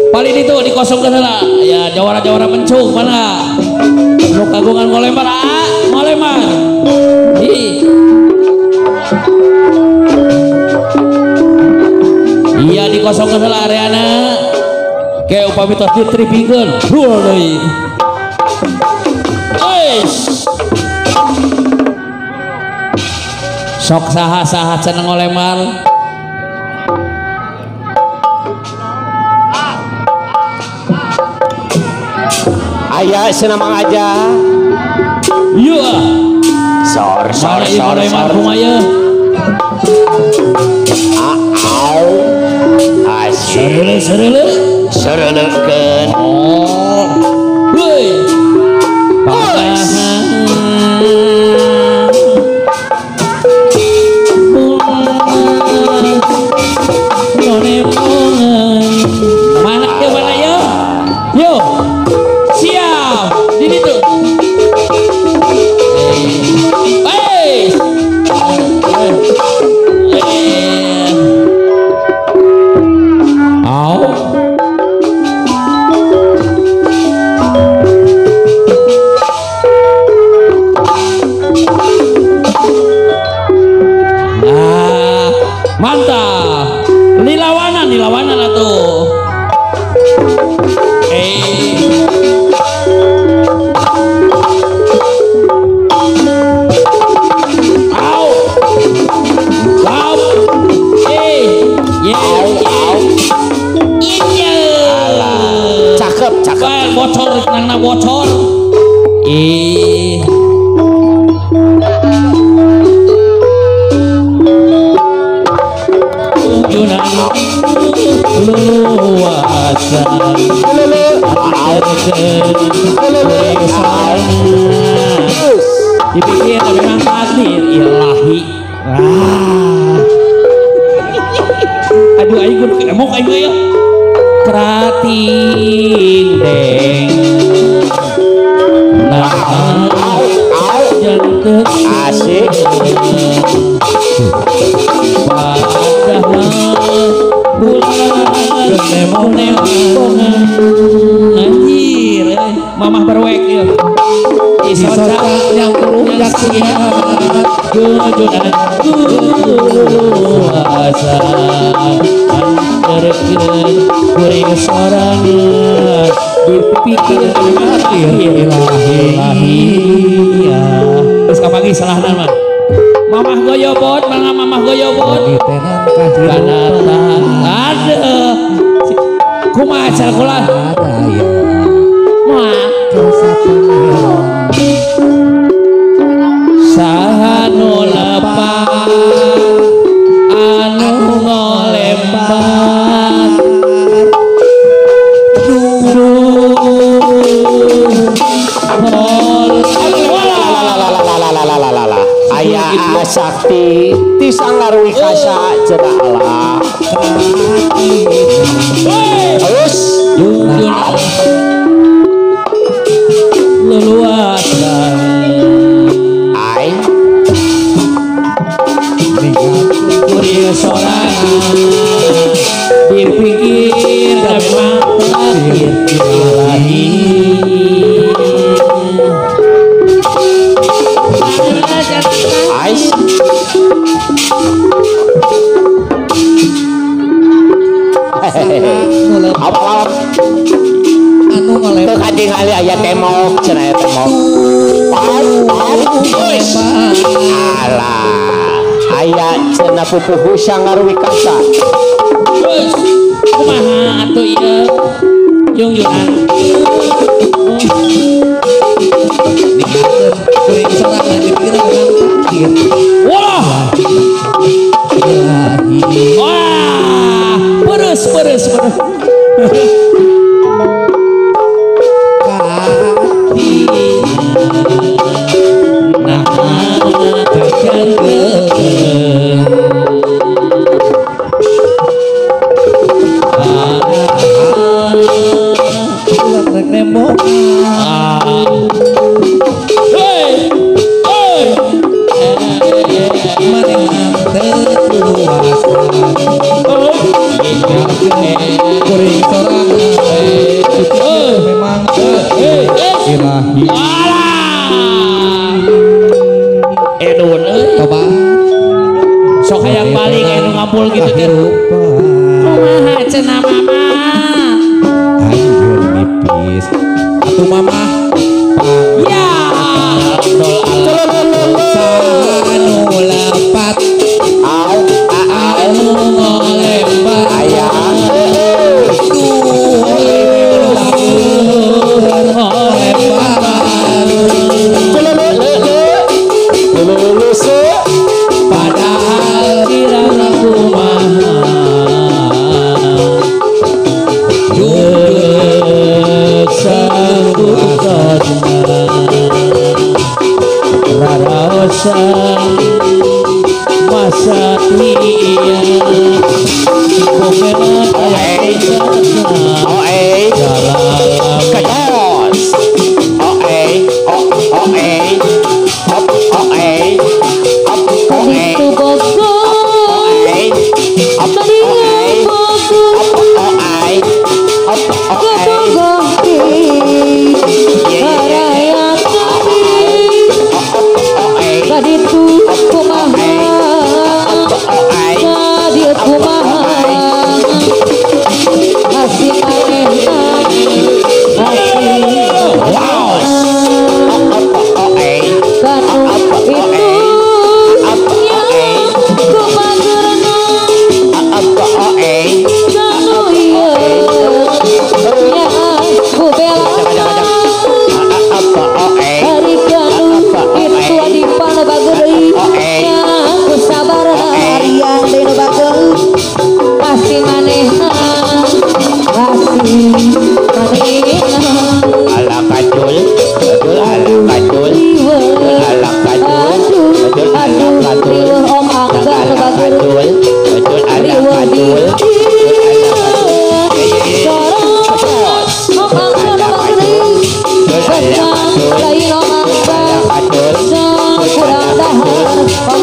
paling itu dikosongkan lah ya jawara-jawara mencung mana lu kagungan ngolemar ngolemar iya dikosongkan lah areana kayak upami tos ditripikeun brul deui sok saha-saha cenah ngolemar ayah senamang aja iya sor kumaya asik serelekeun woi mana ya yo siap ini tuh mantap nilawanan atuh cakep bocor nangna bocor luasa dipikir memang takdir ilahi aduh aing kudu emok aing ya krating deng nah jantung asik anjir mamah berwek ya isota yang berujak siap gujunan kuasa antarkeun kuring sorangan dipikir ilahi ya geus kapagi salahna mah mamah goyobot mana mamah goyobot kanatan ada kumaha cal kula saha nu lepas anu ngolembar ayah sakti tisanglarwi kasa cenah Allah terus leluasan ai kuring sorangan dipikir memang takdir ilahi ais apa anu teu kajing ali aya temok cenah aya temok alah aya cenah pupuh sangarwi kasa kumaha atuh ieu yung-yungan kuring sorangan dipikir memang takdir wah peres nah kakang nembok manehna teu luas kuring sorangan sampul gitu kan. Kumaha cenah mama? Anjur nipis atuh mama Ya. anu lepat Anu ngolembar. Ayah Padahal kirana kumaha raraosan masa iya komela jalan Kajos Kaditu Bogor, Kaditu Bogor, Karaya Kaditu kumaha, Kaditu kumaha, Asih manehna, Kanu itu nya kumagerna, Kanu ieu nya kubelana, Hari kanu itu adipan bageuri nya kusabarna harian deui bageuri pasti manehna ala kacul Kurang dahar